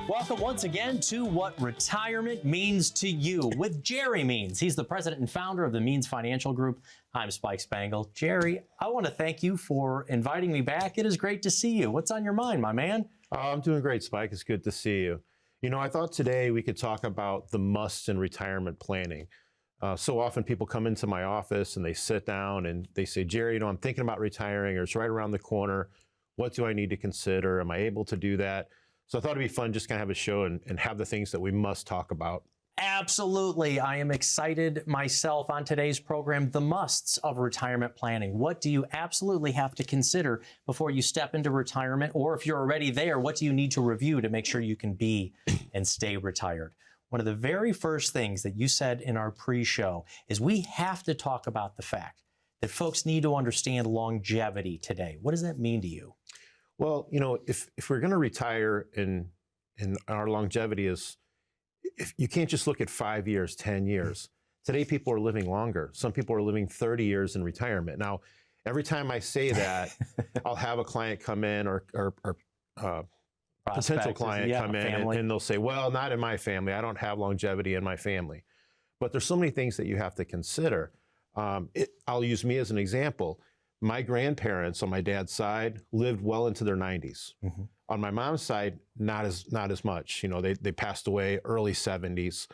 Welcome once again to What Retirement Means to You with Jerry Means. He's the president and founder of the Means Financial Group. I'm Spike Spangle. Jerry, I want to thank you for inviting me back. It is great to see you. What's on your mind, my man? I'm doing great, Spike. It's good to see you. You know, I thought today we could talk about the musts in retirement planning. So often people come into my office and they sit down and they say, Jerry, you know, I'm thinking about retiring, or it's right around the corner. What do I need to consider? Am I able to do that? So I thought it'd be fun just kind of have a show and have the things that we must talk about. Absolutely. I am excited myself on today's program, the musts of retirement planning. What do you absolutely have to consider before you step into retirement? Or if you're already there, what do you need to review to make sure you can be and stay retired? One of the very first things that you said in our pre-show is we have to talk about the fact that folks need to understand longevity today. What does that mean to you? Well, you know, if we're going to retire and our longevity is, if you can't just look at 5 years, 10 years. Today, people are living longer. Some people are living 30 years in retirement. Now, every time I say that, I'll have a client come in or potential client come in and they'll say, well, not in my family. I don't have longevity in my family. But there's so many things that you have to consider. I'll use me as an example. My grandparents on my dad's side lived well into their 90s. Mm-hmm. On my mom's side, not as much. You know, they passed away early 70s,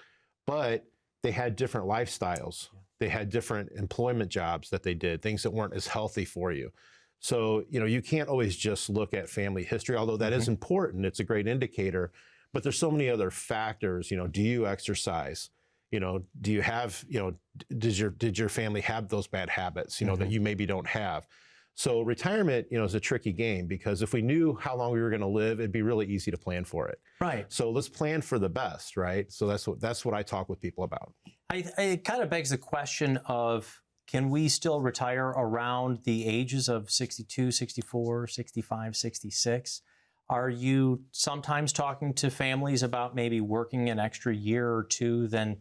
but they had different lifestyles. Yeah. They had different employment jobs that they did, things that weren't as healthy for you. So, you know, you can't always just look at family history, although that is important. It's a great indicator, but there's so many other factors. You know, do you exercise? You know, do you have, you know, did your family have those bad habits, you know, that you maybe don't have? So retirement, you know, is a tricky game because if we knew how long we were going to live, it'd be really easy to plan for it. Right. So let's plan for the best, right? So that's what I talk with people about. It kind of begs the question of, can we still retire around the ages of 62, 64, 65, 66? Are you sometimes talking to families about maybe working an extra year or two than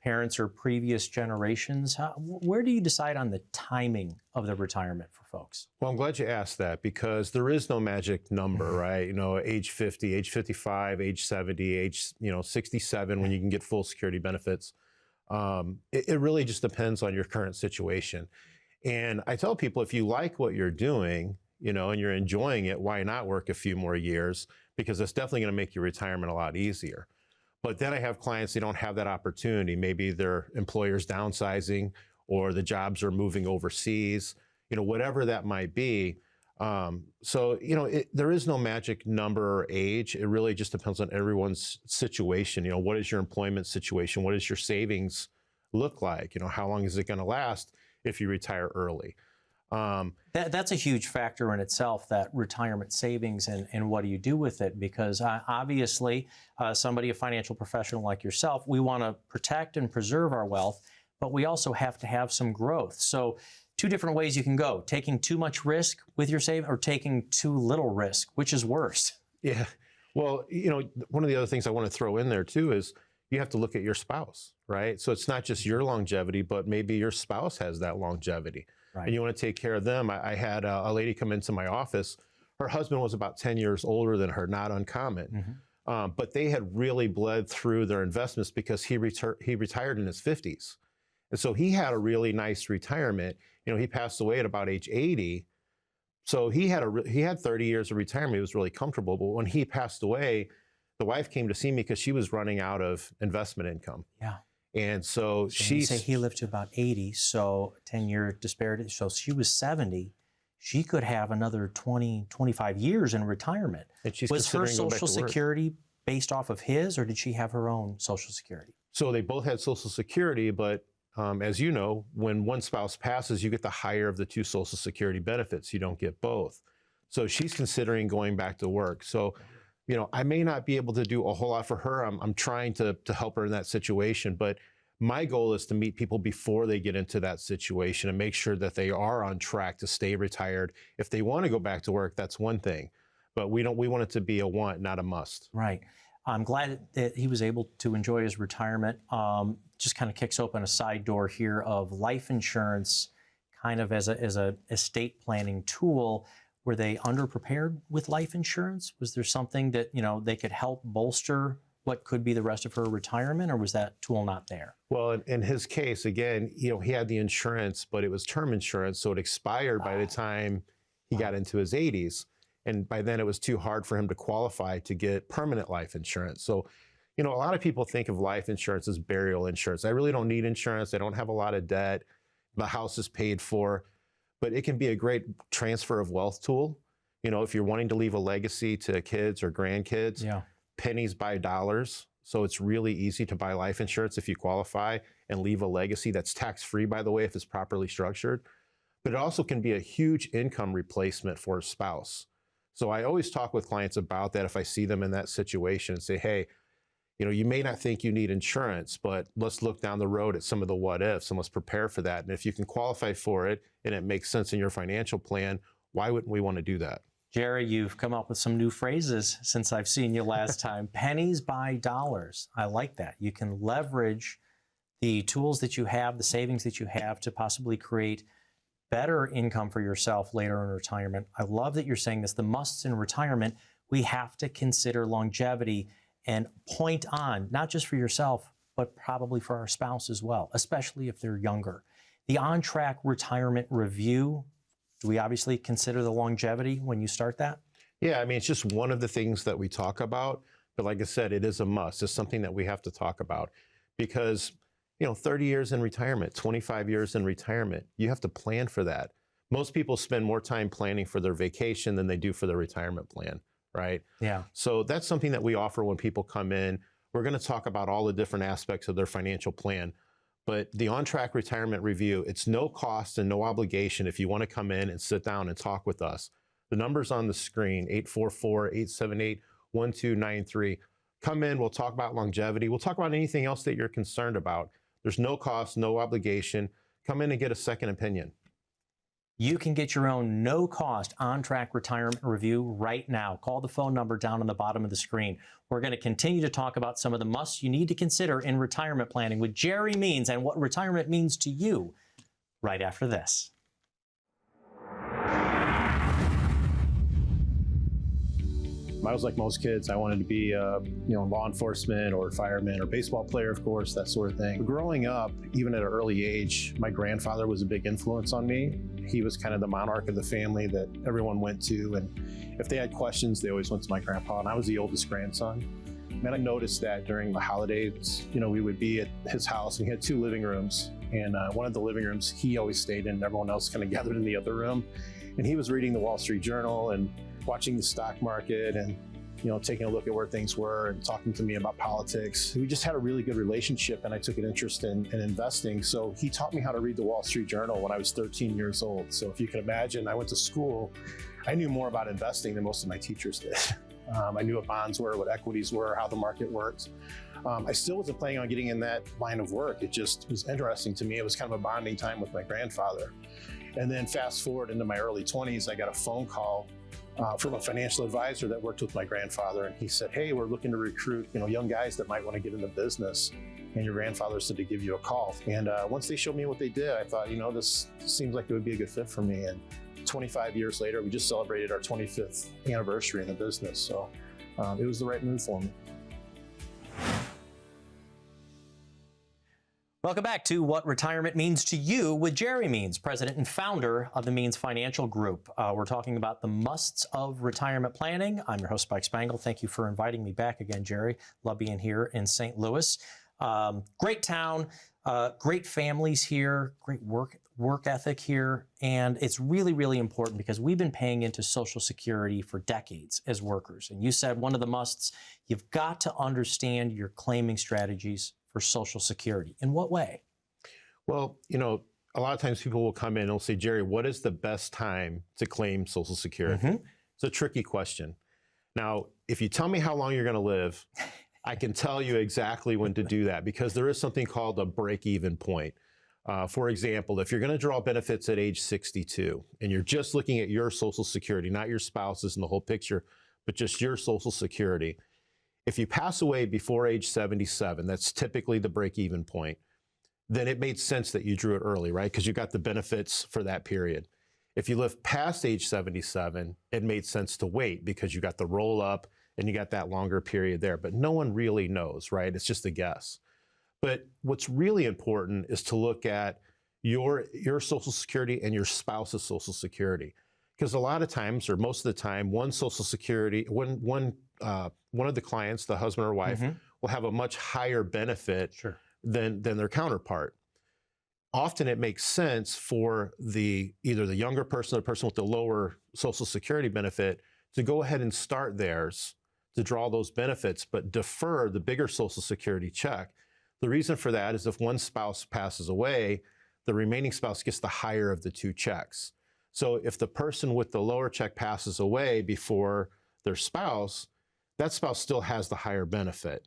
parents or previous generations? Where do you decide on the timing of the retirement for folks? Well, I'm glad you asked that because there is no magic number, right? You know, age 50, age 55, age 70, age, 67 when you can get full security benefits. It really just depends on your current situation. And I tell people, if you like what you're doing, you know, and you're enjoying it, why not work a few more years? Because it's definitely going to make your retirement a lot easier. But then I have clients, they don't have that opportunity. Maybe their employer's downsizing or the jobs are moving overseas, you know, whatever that might be. So, you know, there is no magic number or age. It really just depends on everyone's situation. You know, what is your employment situation? What does your savings look like? You know, how long is it going to last if you retire early? That's a huge factor in itself, that retirement savings and what do you do with it? Because obviously, somebody, a financial professional like yourself, we want to protect and preserve our wealth, but we also have to have some growth. So two different ways you can go: taking too much risk with your savings or taking too little risk. Which is worse? Yeah. Well, you know, one of the other things I want to throw in there too is you have to look at your spouse, right? So it's not just your longevity, but maybe your spouse has that longevity. Right. And you want to take care of them. I had a lady come into my office. Her husband was about 10 years older than her, not uncommon. But they had really bled through their investments because he retired in his 50s. And so he had a really nice retirement. You know, he passed away at about age 80. So he had 30 years of retirement. He was really comfortable. But when he passed away, the wife came to see me because she was running out of investment income. Yeah. And so you say he lived to about 80, so 10-year disparity. So she was 70. She could have another 20, 25 years in retirement. And she's was her Social Security based off of his, or did she have her own Social Security? So they both had Social Security, but as you know, when one spouse passes, you get the higher of the two Social Security benefits. You don't get both. So she's considering going back to work. So, you know, I may not be able to do a whole lot for her. I'm trying to help her in that situation, but my goal is to meet people before they get into that situation and make sure that they are on track to stay retired. If they want to go back to work, that's one thing, but we want it to be a want, not a must. Right. I'm glad that he was able to enjoy his retirement. Just kind of kicks open a side door here of life insurance, kind of as a estate planning tool. were they underprepared with life insurance? Was there something that, they could help bolster what could be the rest of her retirement, or was that tool not there? Well, in his case, again, he had the insurance, but it was term insurance, so it expired by the time he got into his 80s. And by then it was too hard for him to qualify to get permanent life insurance. So, a lot of people think of life insurance as burial insurance. I really don't need insurance. I don't have a lot of debt. The house is paid for. But it can be a great transfer of wealth tool. If you're wanting to leave a legacy to kids or grandkids, pennies buy dollars. So it's really easy to buy life insurance if you qualify and leave a legacy that's tax-free, by the way, if it's properly structured. But it also can be a huge income replacement for a spouse. So I always talk with clients about that if I see them in that situation and say, hey, you may not think you need insurance, but let's look down the road at some of the what ifs and let's prepare for that. And if you can qualify for it and it makes sense in your financial plan, why wouldn't we want to do that? Jerry, you've come up with some new phrases since I've seen you last time. Pennies buy dollars. I like that. You can leverage the tools that you have, the savings that you have to possibly create better income for yourself later in retirement. I love that you're saying this. The musts in retirement, we have to consider longevity and point on, not just for yourself, but probably for our spouse as well, especially if they're younger. The on-track retirement review, do we obviously consider the longevity when you start that? Yeah, it's just one of the things that we talk about. But like I said, it is a must. It's something that we have to talk about because 30 years in retirement, 25 years in retirement, you have to plan for that. Most people spend more time planning for their vacation than they do for their retirement plan, right? Yeah. So that's something that we offer when people come in. We're going to talk about all the different aspects of their financial plan. But the on-track retirement review, it's no cost and no obligation if you want to come in and sit down and talk with us. The number's on the screen, 844-878-1293. Come in, we'll talk about longevity. We'll talk about anything else that you're concerned about. There's no cost, no obligation. Come in and get a second opinion. You can get your own no-cost on-track retirement review right now. Call the phone number down on the bottom of the screen. We're going to continue to talk about some of the musts you need to consider in retirement planning with Jerry Means and what retirement means to you right after this. I was like most kids. I wanted to be, law enforcement or fireman or baseball player, of course, that sort of thing. Growing up, even at an early age, my grandfather was a big influence on me. He was kind of the monarch of the family that everyone went to. And if they had questions, they always went to my grandpa. And I was the oldest grandson. And I noticed that during the holidays, we would be at his house and he had 2 living rooms. And one of the living rooms he always stayed in, and everyone else kind of gathered in the other room. And he was reading the Wall Street Journal and watching the stock market and, taking a look at where things were and talking to me about politics. We just had a really good relationship and I took an interest in investing. So he taught me how to read the Wall Street Journal when I was 13 years old. So if you can imagine, I went to school, I knew more about investing than most of my teachers did. I knew what bonds were, what equities were, how the market worked. I still wasn't planning on getting in that line of work. It just was interesting to me. It was kind of a bonding time with my grandfather. And then fast forward into my early 20s, I got a phone call from a financial advisor that worked with my grandfather. And he said, hey, we're looking to recruit, young guys that might want to get into business. And your grandfather said to give you a call. And once they showed me what they did, I thought, this seems like it would be a good fit for me. And 25 years later, we just celebrated our 25th anniversary in the business. So it was the right move for me. Welcome back to What Retirement Means to You with Jerry Means, president and founder of the Means Financial Group. We're talking about the musts of retirement planning. I'm your host, Spike Spangle. Thank you for inviting me back again, Jerry. Love being here in St. Louis. Great town, great families here, great work ethic here. And it's really, really important because we've been paying into Social Security for decades as workers. And you said one of the musts, you've got to understand your claiming strategies for Social Security. In what way? Well, a lot of times people will come in and they'll say, Jerry, what is the best time to claim Social Security? Mm-hmm. It's a tricky question. Now, if you tell me how long you're going to live, I can tell you exactly when to do that because there is something called a break-even point. For example, if you're going to draw benefits at age 62 and you're just looking at your Social Security, not your spouse's in the whole picture, but just your Social Security, if you pass away before age 77, that's typically the break-even point, then it made sense that you drew it early, right? Because you got the benefits for that period. If you live past age 77, it made sense to wait because you got the roll up and you got that longer period there. But no one really knows, right? It's just a guess. But what's really important is to look at your Social Security and your spouse's Social Security. Because a lot of times, or most of the time, one of the clients, the husband or wife, will have a much higher benefit than their counterpart. Often it makes sense for either the younger person or the person with the lower Social Security benefit to go ahead and start theirs to draw those benefits, but defer the bigger Social Security check. The reason for that is if one spouse passes away, the remaining spouse gets the higher of the two checks. So if the person with the lower check passes away before their spouse, that spouse still has the higher benefit.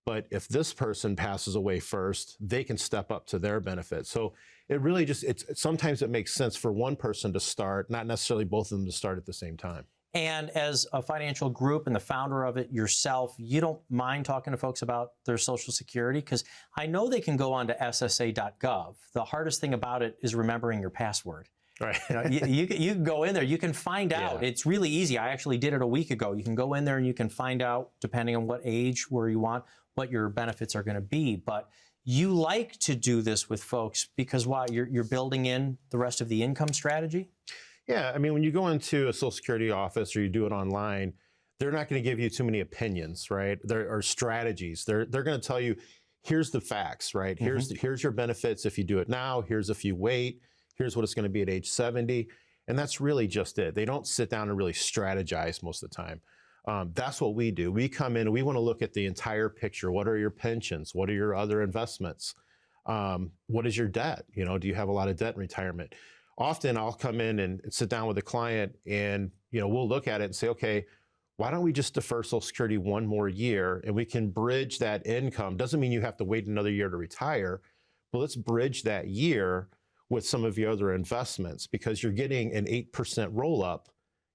But if this person passes away first, they can step up to their benefit. So it really sometimes it makes sense for one person to start, not necessarily both of them to start at the same time. And as a financial group and the founder of it yourself, you don't mind talking to folks about their Social Security? Because I know they can go on to ssa.gov. The hardest thing about it is remembering your password. Right. You can go in there, you can find out. Yeah. It's really easy. I actually did it a week ago. You can go in there and you can find out, depending on what age, where you want, what your benefits are going to be. But you like to do this with folks because why? You're building in the rest of the income strategy? Yeah, I mean, when you go into a Social Security office or you do it online, they're not going to give you too many opinions, right? There are strategies. They're going to tell you, here's the facts, right? Here's your benefits if you do it now. Here's if you wait. Here's what it's going to be at age 70. And that's really just it. They don't sit down and really strategize most of the time. That's what we do. We come in and we want to look at the entire picture. What are your pensions? What are your other investments? What is your debt? Do you have a lot of debt in retirement? Often I'll come in and sit down with a client and, we'll look at it and say, okay, why don't we just defer Social Security one more year and we can bridge that income. Doesn't mean you have to wait another year to retire, but let's bridge that year with some of your other investments because you're getting an 8% roll up.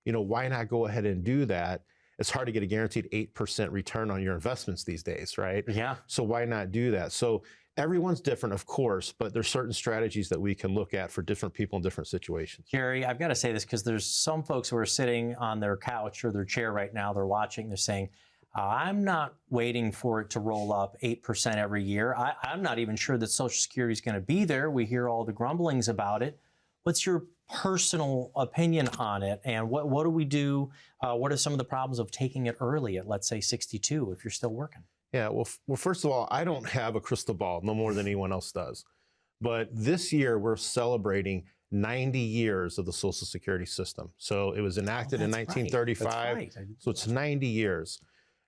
Why not go ahead and do that? It's hard to get a guaranteed 8% return on your investments these days, right? Yeah. So why not do that? So everyone's different, of course, but there's certain strategies that we can look at for different people in different situations. Jerry, I've got to say this because there's some folks who are sitting on their couch or their chair right now, they're watching, they're saying, I'm not waiting for it to roll up 8% every year. I'm not even sure that Social Security is going to be there. We hear all the grumblings about it. What's your personal opinion on it? And what do we do? What are some of the problems of taking it early at, let's say, 62 if you're still working? Yeah, well, first of all, I don't have a crystal ball, no more than anyone else does. But this year, we're celebrating 90 years of the Social Security system. So it was enacted in 1935, right. So it's 90 years.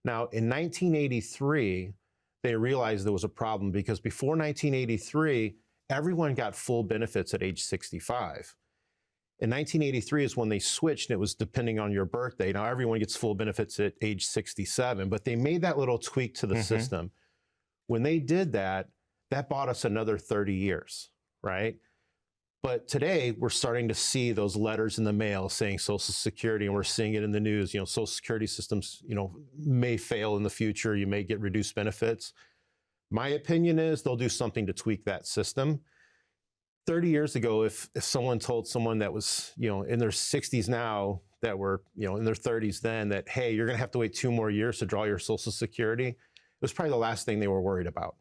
Now, in 1983, they realized there was a problem because before 1983, everyone got full benefits at age 65. In 1983 is when they switched, and it was depending on your birthday. Now, everyone gets full benefits at age 67, but they made that little tweak to the system. When they did that, that bought us another 30 years, right? But today, we're starting to see those letters in the mail saying Social Security, and we're seeing it in the news. Social Security systems, may fail in the future. You may get reduced benefits. My opinion is they'll do something to tweak that system. 30 years ago, if someone told someone that was, in their 60s now, that were, in their 30s then, that, hey, you're going to have to wait 2 more years to draw your Social Security, it was probably the last thing they were worried about.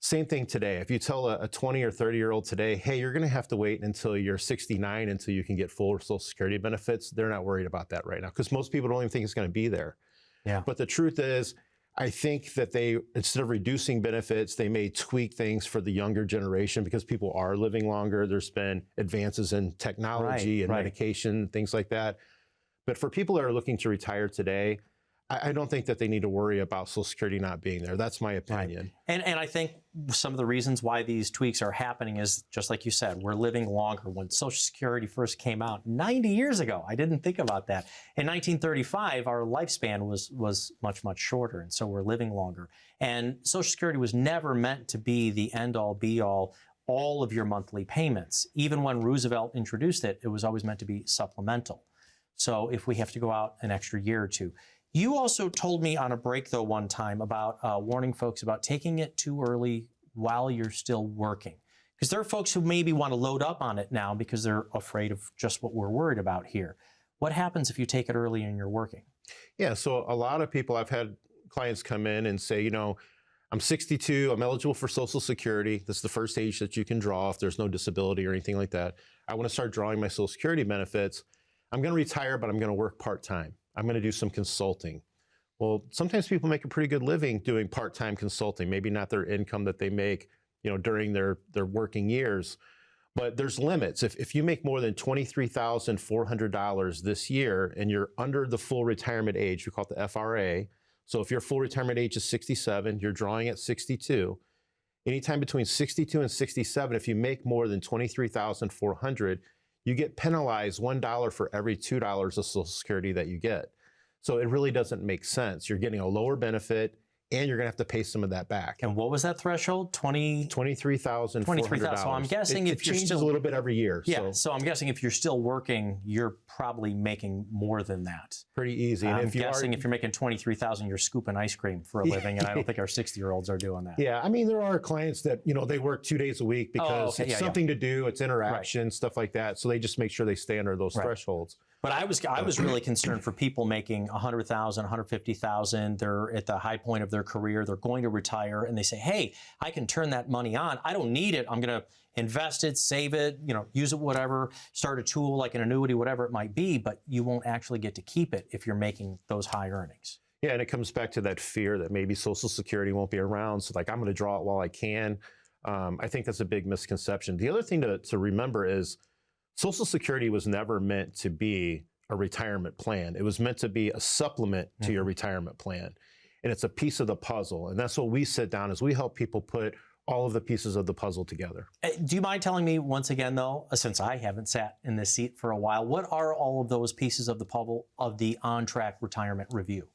Same thing today. If you tell a 20 or 30-year-old today, hey, you're going to have to wait until you're 69 until you can get full Social Security benefits, they're not worried about that right now because most people don't even think it's going to be there. Yeah. But the truth is, I think that they, instead of reducing benefits, they may tweak things for the younger generation because people are living longer. There's been advances in technology and medication, things like that. But for people that are looking to retire today, I don't think that they need to worry about Social Security not being there. That's my opinion. Right. And I think some of the reasons why these tweaks are happening is, just like you said, we're living longer. When Social Security first came out 90 years ago, I didn't think about that. In 1935, our lifespan was much, much shorter, and so we're living longer. And Social Security was never meant to be the end-all, be-all, all of your monthly payments. Even when Roosevelt introduced it, it was always meant to be supplemental. So if we have to go out an extra year or two. You also told me on a break, though, one time about warning folks about taking it too early while you're still working. Because there are folks who maybe want to load up on it now because they're afraid of just what we're worried about here. What happens if you take it early and you're working? Yeah, so a lot of people, I've had clients come in and say, I'm 62, I'm eligible for Social Security. This is the first age that you can draw if there's no disability or anything like that. I want to start drawing my Social Security benefits. I'm going to retire, but I'm going to work part-time. I'm going to do some consulting. Well, sometimes people make a pretty good living doing part-time consulting, maybe not their income that they make, during their working years. But there's limits. If you make more than $23,400 this year and you're under the full retirement age, we call it the FRA. So if your full retirement age is 67, you're drawing at 62. Anytime between 62 and 67, if you make more than $23,400, you get penalized $1 for every $2 of Social Security that you get. So it really doesn't make sense. You're getting a lower benefit, and you're going to have to pay some of that back. And what was that threshold? $23,400. So I'm guessing if you're changes still a little bit every year. Yeah. So I'm guessing if you're still working, you're probably making more than that. Pretty easy. And I'm guessing if you're making $23,000, you're scooping ice cream for a living, and I don't think our 60-year-olds are doing that. Yeah, I mean, there are clients that they work 2 days a week because it's something to do, it's interaction, stuff like that. So they just make sure they stay under those thresholds. But I was really concerned for people making $100,000, $150,000. They're at the high point of their career. They're going to retire, and they say, "Hey, I can turn that money on. I don't need it. I'm going to invest it, save it, use it, whatever. Start a tool like an annuity, whatever it might be. But you won't actually get to keep it if you're making those high earnings." Yeah, and it comes back to that fear that maybe Social Security won't be around. So I'm going to draw it while I can. I think that's a big misconception. The other thing to remember is Social Security was never meant to be a retirement plan. It was meant to be a supplement to your retirement plan. And it's a piece of the puzzle. And that's what we sit down is we help people put all of the pieces of the puzzle together. Do you mind telling me once again, though, since I haven't sat in this seat for a while, what are all of those pieces of the puzzle of the on-track retirement review?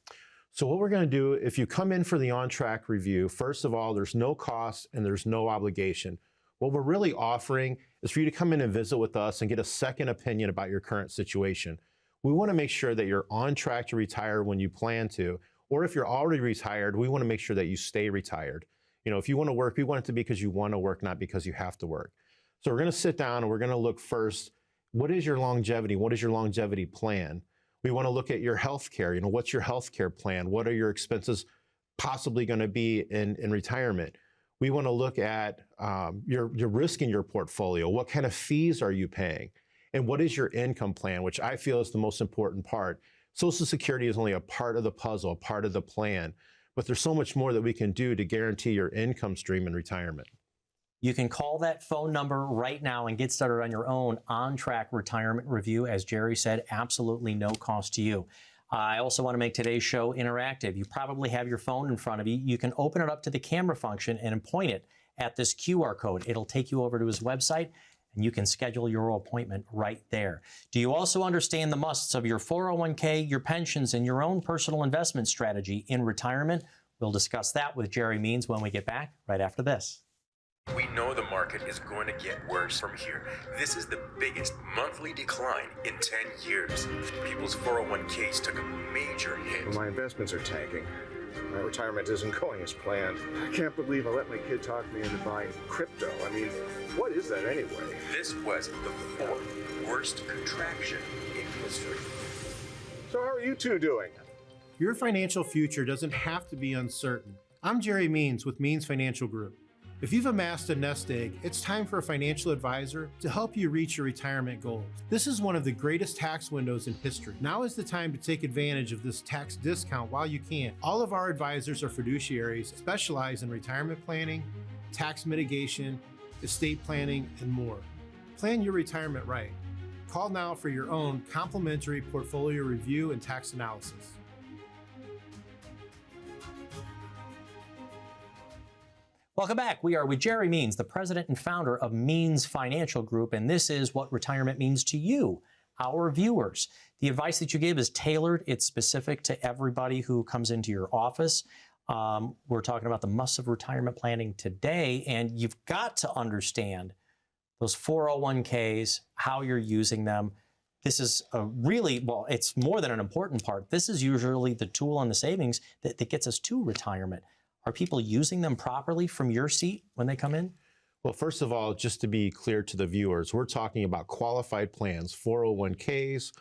So what we're going to do, if you come in for the on-track review, first of all, there's no cost and there's no obligation. What we're really offering is for you to come in and visit with us and get a second opinion about your current situation. We want to make sure that you're on track to retire when you plan to, or if you're already retired, we want to make sure that you stay retired. If you want to work, we want it to be because you want to work, not because you have to work. So we're going to sit down and we're going to look first, what is your longevity? What is your longevity plan? We want to look at your health care. What's your health care plan? What are your expenses possibly going to be in retirement? We want to look at your risk in your portfolio. What kind of fees are you paying? And what is your income plan, which I feel is the most important part. Social Security is only a part of the puzzle, a part of the plan, but there's so much more that we can do to guarantee your income stream in retirement. You can call that phone number right now and get started on your own on-track retirement review. As Jerry said, absolutely no cost to you. I also want to make today's show interactive. You probably have your phone in front of you. You can open it up to the camera function and point it at this QR code. It'll take you over to his website, and you can schedule your appointment right there. Do you also understand the musts of your 401k, your pensions, and your own personal investment strategy in retirement? We'll discuss that with Jerry Means when we get back right after this. We know the market is going to get worse from here. This is the biggest monthly decline in 10 years. People's 401ks took a major hit. Well, my investments are tanking. My retirement isn't going as planned. I can't believe I let my kid talk me into buying crypto. I mean, what is that anyway? This was the fourth worst contraction in history. So how are you two doing? Your financial future doesn't have to be uncertain. I'm Jerry Means with Means Financial Group. If you've amassed a nest egg, it's time for a financial advisor to help you reach your retirement goals. This is one of the greatest tax windows in history. Now is the time to take advantage of this tax discount while you can. All of our advisors are fiduciaries, specialize in retirement planning, tax mitigation, estate planning, and more. Plan your retirement right. Call now for your own complimentary portfolio review and tax analysis. Welcome back. We are with Jerry Means, the president and founder of Means Financial Group, and this is what retirement means to you, our viewers. The advice that you give is tailored. It's specific to everybody who comes into your office. We're talking about the musts of retirement planning today, and you've got to understand those 401ks, how you're using them. This is a really, well, it's more than an important part. This is usually the tool on the savings that gets us to retirement. Are people using them properly from your seat when they come in? Well, first of all, just to be clear to the viewers, we're talking about qualified plans, 401ks,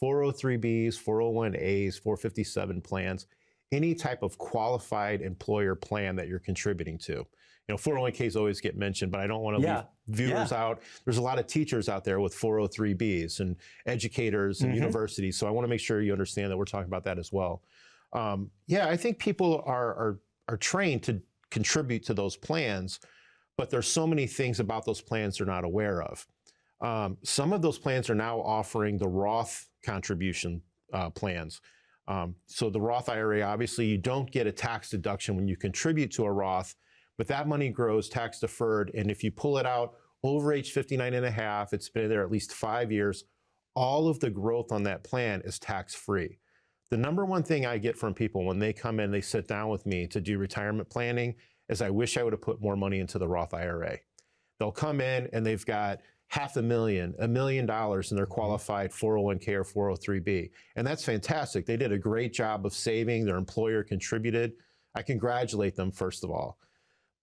403bs, 401as, 457 plans, any type of qualified employer plan that you're contributing to. You know, 401ks always get mentioned, but I don't want to leave viewers out. There's a lot of teachers out there with 403bs and educators and universities. So I want to make sure you understand that we're talking about that as well. Yeah, I think people are trained to contribute to those plans, but there's so many things about those plans they're not aware of. Some of those plans are now offering the Roth contribution plans. So the Roth IRA, obviously you don't get a tax deduction when you contribute to a Roth, but that money grows tax deferred. And if you pull it out over age 59 and a half, it's been there at least 5 years, all of the growth on that plan is tax free. The number one thing I get from people when they come in, they sit down with me to do retirement planning, is I wish I would have put more money into the Roth IRA. They'll come in and they've got $500,000, $1 million in their qualified 401k or 403b. And that's fantastic. They did a great job of saving. Their employer contributed. I congratulate them, first of all.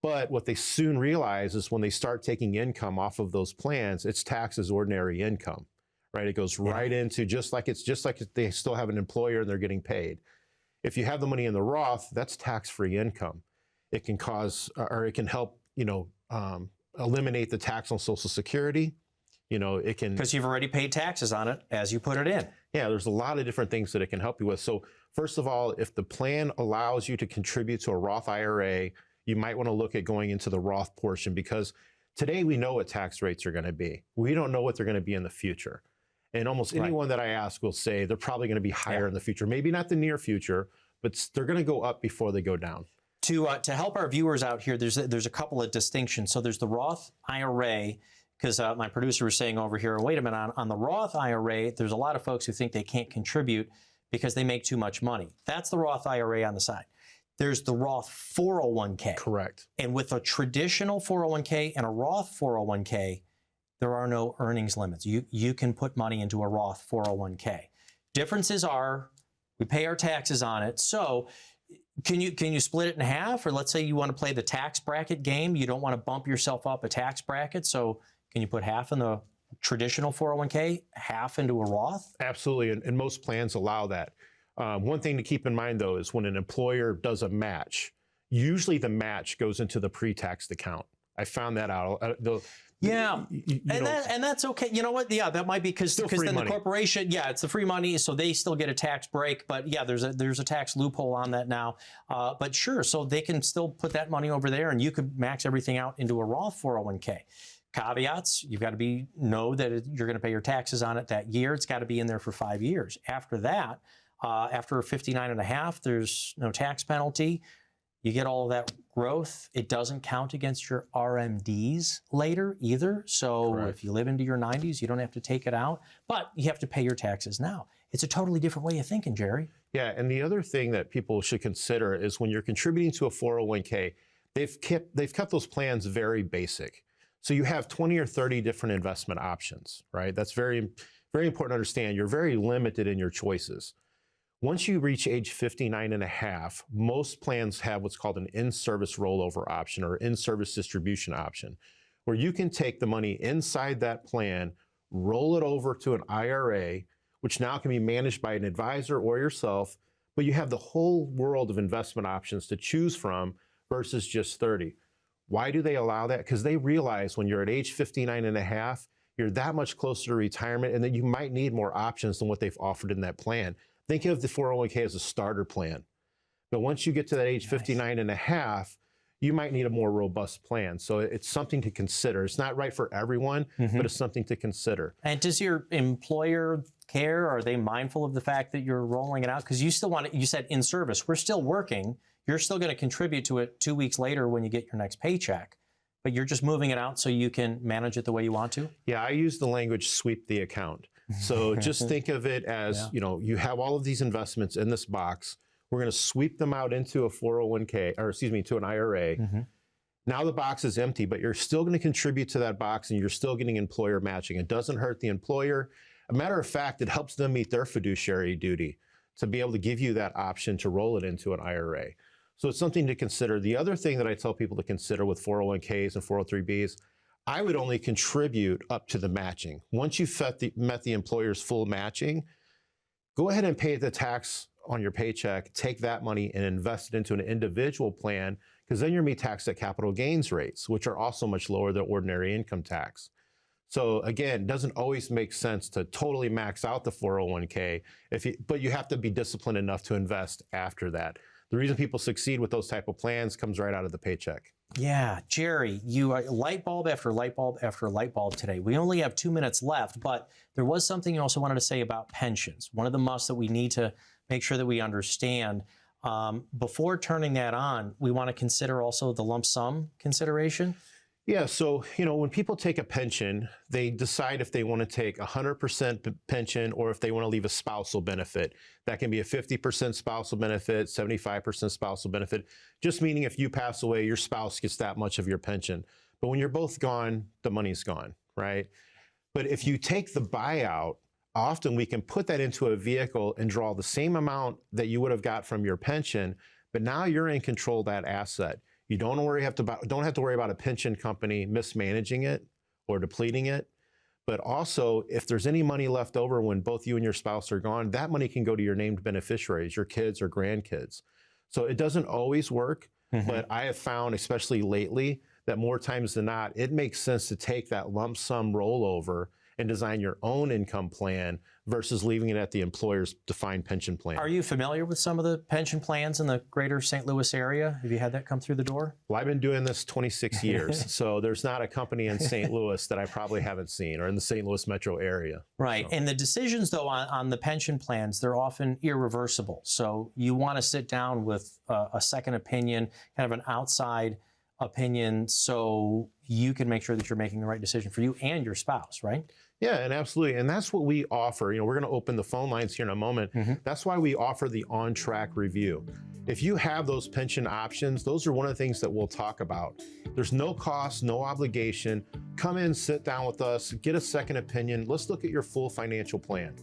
But what they soon realize is when they start taking income off of those plans, it's taxed as ordinary income, right? It goes right into just like they still have an employer and they're getting paid. If you have the money in the Roth, that's tax-free income. It can cause, or it can help, eliminate the tax on Social Security. It can, because you've already paid taxes on it as you put it in. Yeah, there's a lot of different things that it can help you with. So first of all, if the plan allows you to contribute to a Roth IRA, you might want to look at going into the Roth portion, because today we know what tax rates are going to be. We don't know what they're going to be in the future. And almost anyone that I ask will say they're probably going to be higher in the future. Maybe not the near future, but they're going to go up before they go down. To help our viewers out here, there's a couple of distinctions. So there's the Roth IRA, because my producer was saying over here, wait a minute, on the Roth IRA, there's a lot of folks who think they can't contribute because they make too much money. That's the Roth IRA on the side. There's the Roth 401k. Correct. And with a traditional 401k and a Roth 401k, there are no earnings limits. You can put money into a Roth 401k. Differences are we pay our taxes on it. So can you split it in half? Or let's say you want to play the tax bracket game. You don't want to bump yourself up a tax bracket. So can you put half in the traditional 401k, half into a Roth? Absolutely. And most plans allow that. One thing to keep in mind, though, is when an employer does a match, usually the match goes into the pre-taxed account. I found that out. And that's okay. You know what? Yeah, that might be because then the corporation, it's the free money, so they still get a tax break. But yeah, there's a tax loophole on that now. But sure, so they can still put that money over there, and you could max everything out into a Roth 401k. Caveats: you've got to know that you're going to pay your taxes on it that year. It's got to be in there for 5 years. After that, after 59 and a half, there's no tax penalty. You get all of that growth. It doesn't count against your RMDs later either. So if you live into your 90s, you don't have to take it out, but you have to pay your taxes now. It's a totally different way of thinking, Jerry. Yeah, and the other thing that people should consider is when you're contributing to a 401k, they've kept those plans very basic. So you have 20 or 30 different investment options, right? That's very, very important to understand. You're very limited in your choices. Once you reach age 59 and a half, most plans have what's called an in-service rollover option or in-service distribution option, where you can take the money inside that plan, roll it over to an IRA, which now can be managed by an advisor or yourself, but you have the whole world of investment options to choose from versus just 30. Why do they allow that? Because they realize when you're at age 59 and a half, you're that much closer to retirement, and that you might need more options than what they've offered in that plan. Think of the 401k as a starter plan. But once you get to that age 59 and a half, you might need a more robust plan. So it's something to consider. It's not right for everyone, but it's something to consider. And does your employer care? Are they mindful of the fact that you're rolling it out? Because you still want it, you said in service. We're still working. You're still going to contribute to it 2 weeks later when you get your next paycheck. But you're just moving it out so you can manage it the way you want to? Yeah, I use the language sweep the account. So just think of it as, you have all of these investments in this box. We're going to sweep them out into a 401k, or excuse me, to an IRA. Now the box is empty, but you're still going to contribute to that box and you're still getting employer matching. It doesn't hurt the employer. A matter of fact, it helps them meet their fiduciary duty to be able to give you that option to roll it into an IRA. So it's something to consider. The other thing that I tell people to consider with 401ks and 403bs, I would only contribute up to the matching. Once you've met the employer's full matching, go ahead and pay the tax on your paycheck, take that money and invest it into an individual plan, because then you're going to be taxed at capital gains rates, which are also much lower than ordinary income tax. So again, it doesn't always make sense to totally max out the 401k, but you have to be disciplined enough to invest after that. The reason people succeed with those type of plans comes right out of the paycheck. Yeah, Jerry, you are light bulb after light bulb after light bulb today. We only have 2 minutes left, but there was something you also wanted to say about pensions. One of the musts that we need to make sure that we understand. Before turning that on, we want to consider also the lump sum consideration. Yeah, so, when people take a pension, they decide if they want to take 100% pension or if they want to leave a spousal benefit. That can be a 50% spousal benefit, 75% spousal benefit, just meaning if you pass away, your spouse gets that much of your pension. But when you're both gone, the money's gone, right? But if you take the buyout, often we can put that into a vehicle and draw the same amount that you would have got from your pension, but now you're in control of that asset. You don't have to worry about a pension company mismanaging it or depleting it. But also, if there's any money left over when both you and your spouse are gone, that money can go to your named beneficiaries, your kids or grandkids. So it doesn't always work, but I have found, especially lately, that more times than not, it makes sense to take that lump sum rollover and design your own income plan versus leaving it at the employer's defined pension plan. Are you familiar with some of the pension plans in the greater St. Louis area? Have you had that come through the door? Well, I've been doing this 26 years, so there's not a company in St. Louis that I probably haven't seen, or in the St. Louis metro area. Right, and the decisions, though, on the pension plans, they're often irreversible. So you want to sit down with a second opinion, kind of an outside opinion, so you can make sure that you're making the right decision for you and your spouse, right? Yeah, and absolutely. And that's what we offer. We're going to open the phone lines here in a moment. That's why we offer the on-track review. If you have those pension options, those are one of the things that we'll talk about. There's no cost, no obligation. Come in, sit down with us, get a second opinion. Let's look at your full financial plan.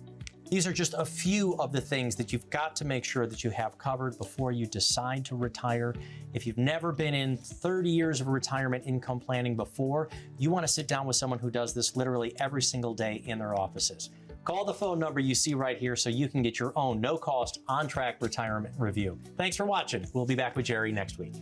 These are just a few of the things that you've got to make sure that you have covered before you decide to retire. If you've never been in 30 years of retirement income planning before, you want to sit down with someone who does this literally every single day in their offices. Call the phone number you see right here so you can get your own no-cost, on-track retirement review. Thanks for watching. We'll be back with Jerry next week.